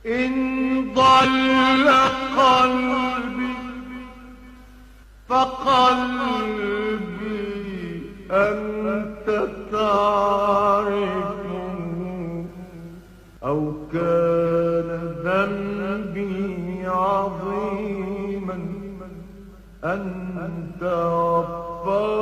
إن ضل قلبي فقلبي أنت تعرفه، أو كان ذنبي عظيما أنت غفار.